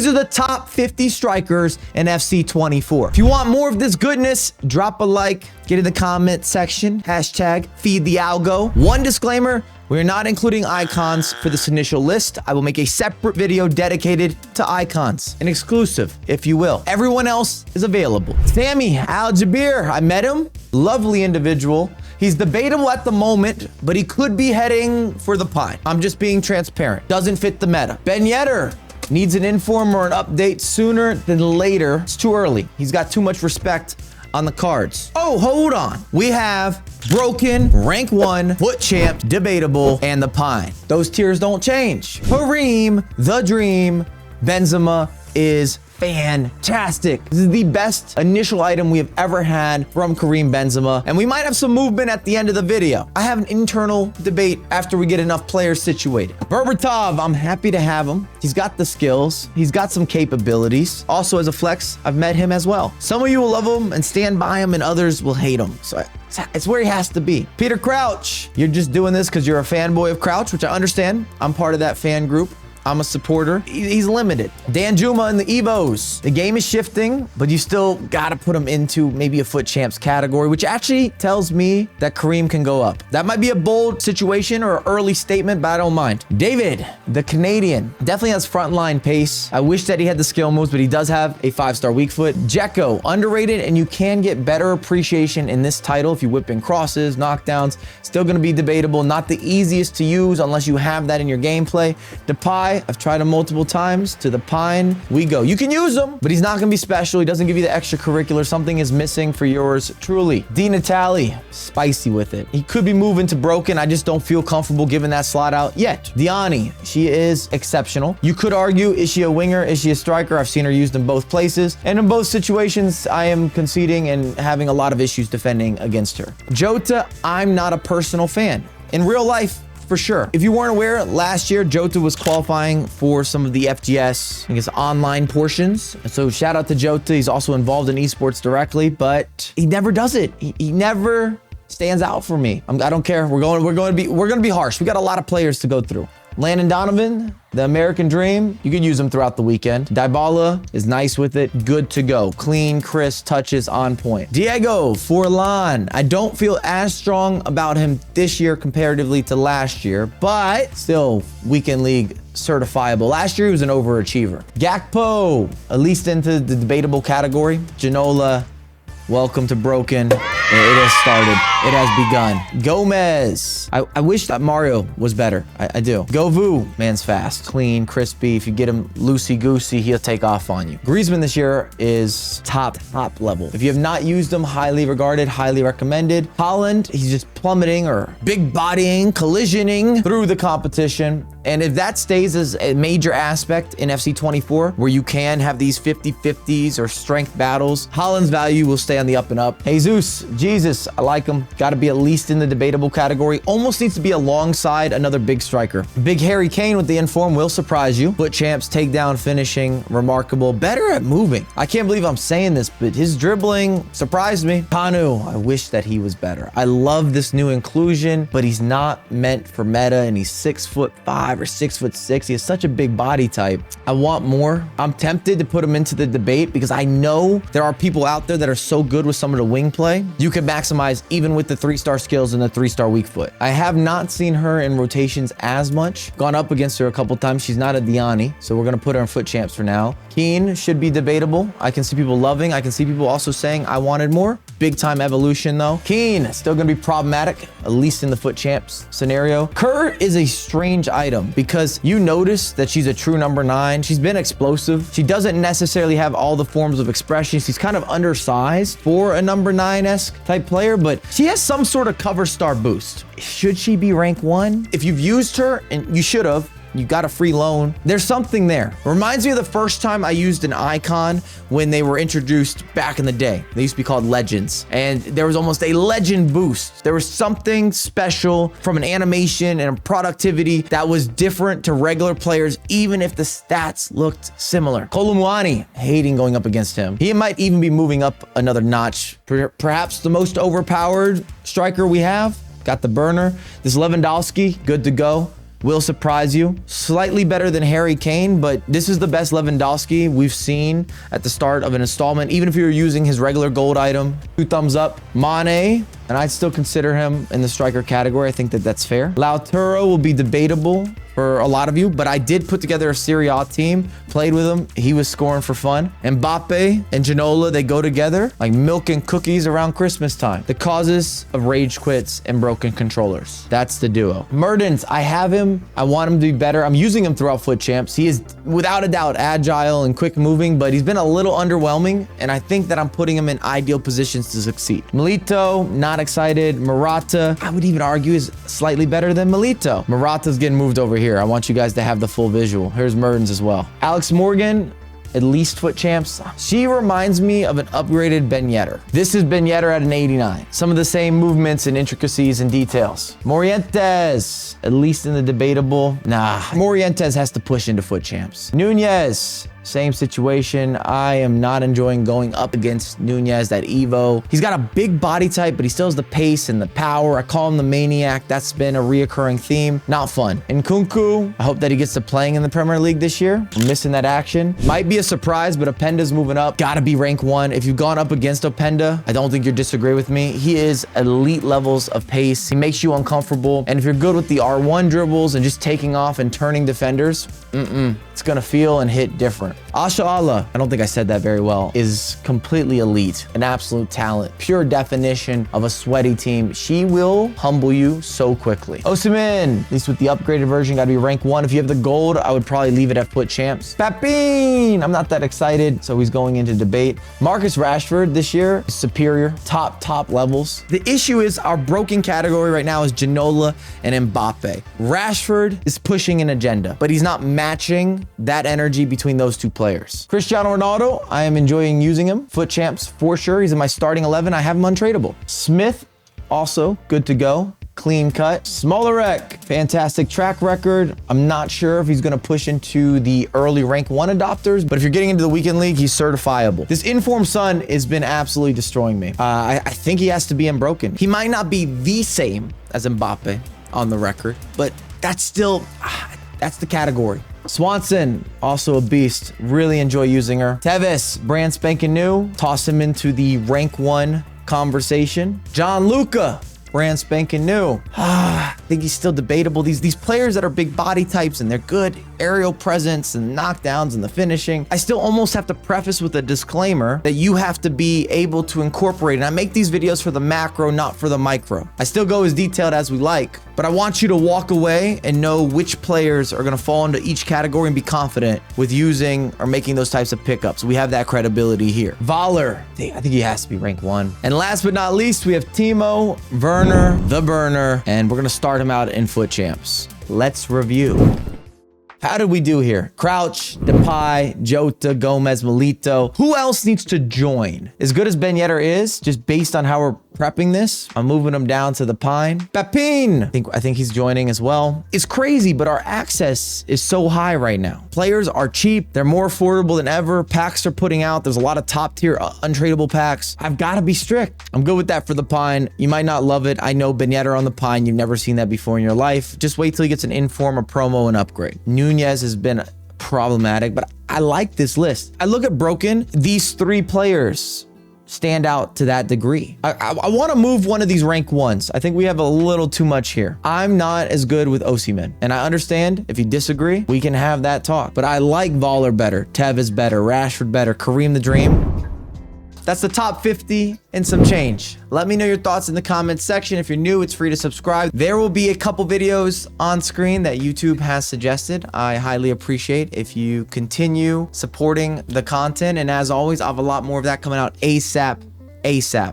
are the top 50 strikers in FC 24. If you want more of this goodness, drop a like, get in the comment section, hashtag feed the algo. One disclaimer, we are not including icons for this initial list. I will make a separate video dedicated to icons, an exclusive, if you will. Everyone else is available. Sammy Al-Jabir, I met him, lovely individual. He's debatable at the moment, but he could be heading for the Pine. I'm just being transparent. Doesn't fit the meta. Ben Yedder needs an inform or an update sooner than later. It's too early. He's got too much respect on the cards. Oh, hold on. We have Broken, Rank 1, Foot Champ, Debatable, and the Pine. Those tiers don't change. Kareem, the Dream, Benzema is fantastic. This is the best initial item we have ever had from Kareem Benzema, and we might have some movement at the end of the video. I have an internal debate after we get enough players situated. Berbatov, I'm happy to have him. He's got the skills. He's got some capabilities. Also, as a flex, I've met him as well. Some of you will love him and stand by him, and others will hate him. So it's where he has to be. Peter Crouch, you're just doing this because you're a fanboy of Crouch, which I understand. I'm part of that fan group. I'm a supporter. He's limited. Dan Juma and the Evos. The game is shifting, but you still got to put him into maybe a Foot Champs category, which actually tells me that Kareem can go up. That might be a bold situation or an early statement, but I don't mind. David, the Canadian, definitely has frontline pace. I wish that he had the skill moves, but he does have a 5-star weak foot. Jekko, underrated, and you can get better appreciation in this title if you whip in crosses, knockdowns. Still going to be debatable. Not the easiest to use unless you have that in your gameplay. Depay, I've tried him multiple times. To the Pine, we go. You can use him, but he's not going to be special. He doesn't give you the extracurricular. Something is missing for yours truly. Di Natale, spicy with it. He could be moving to Broken. I just don't feel comfortable giving that slot out yet. Diani, she is exceptional. You could argue, is she a winger? Is she a striker? I've seen her used in both places. And in both situations, I am conceding and having a lot of issues defending against her. Jota, I'm not a personal fan. In real life, for sure. If you weren't aware, last year, Jota was qualifying for some of the FGS, I guess, online portions. So shout out to Jota. He's also involved in esports directly, but he never does it. He never stands out for me. I don't care. We're going to be harsh. We got a lot of players to go through. Landon Donovan, the American Dream, you can use him throughout the weekend. Dybala is nice with it. Good to go. Clean, crisp, touches on point. Diego Forlan, I don't feel as strong about him this year comparatively to last year, but still weekend league certifiable. Last year he was an overachiever. Gakpo, at least into the debatable category. Ginola, welcome to Broken. It has started. It has begun. Gomez. I wish that Mario was better. I do. Govu. Man's fast. Clean, crispy. If you get him loosey-goosey, he'll take off on you. Griezmann this year is top level. If you have not used him, highly regarded, highly recommended. Holland, he's just plummeting or big bodying, collisioning through the competition. And if that stays as a major aspect in FC 24, where you can have these 50-50s or strength battles, Holland's value will stay on the up and up. Jesus, I like him. Got to be at least in the debatable category. Almost needs to be alongside another big striker. Big Harry Kane with the inform will surprise you. Foot Champs, takedown, finishing, remarkable. Better at moving. I can't believe I'm saying this, but his dribbling surprised me. Kanu, I wish that he was better. I love this new inclusion, but he's not meant for meta, and he's 6'5" or 6'6". He has such a big body type. I want more. I'm tempted to put him into the debate because I know there are people out there that are so good with some of the wing play. You can maximize even with the 3-star skills and the 3-star weak foot. I have not seen her in rotations as much. Gone up against her a couple times. She's not a Diani, so we're going to put her in Foot Champs for now. Keane should be debatable. I can see people loving. I can see people also saying I wanted more. Big time evolution though. Keane still going to be problematic, at least in the Foot Champs scenario. Kerr is a strange item because you notice that she's a true number 9. She's been explosive. She doesn't necessarily have all the forms of expression. She's kind of undersized for a number 9-esque type player, but she has some sort of cover star boost. Should she be rank 1? If you've used her, and you should have, you got a free loan, there's something there. Reminds me of the first time I used an icon when they were introduced back in the day. They used to be called legends, and there was almost a legend boost. There was something special from an animation and a productivity that was different to regular players, even if the stats looked similar. Kolumwani, hating going up against him. He might even be moving up another notch. Perhaps the most overpowered striker we have. Got the burner. This Lewandowski, good to go. will surprise you. Slightly better than Harry Kane, but this is the best Lewandowski we've seen at the start of an installment. Even if you're using his regular gold item, 2 thumbs up. Mane, and I'd still consider him in the striker category. I think that that's fair. Lautaro will be debatable for a lot of you, but I did put together a Serie A team, played with him. He was scoring for fun. Mbappe and Ginola, they go together like milk and cookies around Christmas time. The causes of rage quits and broken controllers. That's the duo. Mertens, I have him. I want him to be better. I'm using him throughout FUT Champs. He is without a doubt agile and quick moving, but he's been a little underwhelming, and I think that I'm putting him in ideal positions to succeed. Milito, not excited. Morata, I would even argue, is slightly better than Milito. Morata's getting moved over here. I want you guys to have the full visual. Here's Mertens as well. Alex Morgan, at least FUT Champs. She reminds me of an upgraded Ben Yedder. This is Ben Yedder at an 89. Some of the same movements and intricacies and details. Morientes, at least in the debatable. Nah, Morientes has to push into FUT Champs. Nunez, same situation. I am not enjoying going up against Nunez, that Evo. He's got a big body type, but he still has the pace and the power. I call him the maniac. That's been a reoccurring theme. Not fun. And Nkunku, I hope that he gets to playing in the Premier League this year. I'm missing that action. Might be a surprise, but Openda's moving up. Gotta be rank 1. If you've gone up against Openda, I don't think you'll disagree with me. He is elite levels of pace. He makes you uncomfortable. And if you're good with the R1 dribbles and just taking off and turning defenders, it's gonna feel and hit different. Asha Allah, I don't think I said that very well, is completely elite, an absolute talent, pure definition of a sweaty team. She will humble you so quickly. Osimhen, at least with the upgraded version, gotta be rank 1. If you have the gold, I would probably leave it at FUT Champs. Papin, I'm not that excited, so he's going into debate. Marcus Rashford this year is superior, top levels. The issue is our broken category right now is Ginola and Mbappe. Rashford is pushing an agenda, but he's not matching that energy between those two players. Cristiano Ronaldo, I am enjoying using him. FUT Champs for sure. He's in my starting 11. I have him untradeable. Smith, also good to go. Clean cut. Smolarek, fantastic track record. I'm not sure if he's going to push into the early rank 1 adopters, but if you're getting into the weekend league, he's certifiable. This informed Son has been absolutely destroying me. I think he has to be unbroken. He might not be the same as Mbappe on the record, but that's still, that's the category. Swanson, also a beast. Really enjoy using her. Tevez, brand spanking new. Toss him into the rank 1 conversation. John Luca, brand spanking new. I think he's still debatable. These players that are big body types and they're good aerial presence and knockdowns and the finishing, I still almost have to preface with a disclaimer that you have to be able to incorporate. And I make these videos for the macro, not for the micro. I still go as detailed as we like, but I want you to walk away and know which players are going to fall into each category and be confident with using or making those types of pickups. We have that credibility here. Voller, I think he has to be rank 1. And last but not least, we have Timo Werner, the burner, and we're going to start him out in FUT Champs. Let's review. How did we do here? Crouch, Depay, Jota, Gomez, Milito. Who else needs to join? As good as Ben Yedder is, just based on how we're prepping this, I'm moving him down to the Pine. Papin, I think he's joining as well. It's crazy, but our access is so high right now. Players are cheap. They're more affordable than ever. Packs are putting out. There's a lot of top tier untradeable packs. I've got to be strict. I'm good with that for the Pine. You might not love it. I know Ben Yedder on the Pine. You've never seen that before in your life. Just wait till he gets an inform, a promo, and upgrade. Nunez has been problematic, but I like this list. I look at broken. These 3 players stand out to that degree. I want to move one of these rank 1s. I think we have a little too much here. I'm not as good with Osimhen, and I understand if you disagree, we can have that talk. But I like Voller better, Tevez better, Rashford better, Kareem the Dream. That's the top 50 and some change. Let me know your thoughts in the comments section. If you're new, it's free to subscribe. There will be a couple videos on screen that YouTube has suggested. I highly appreciate if you continue supporting the content. And as always, I have a lot more of that coming out ASAP.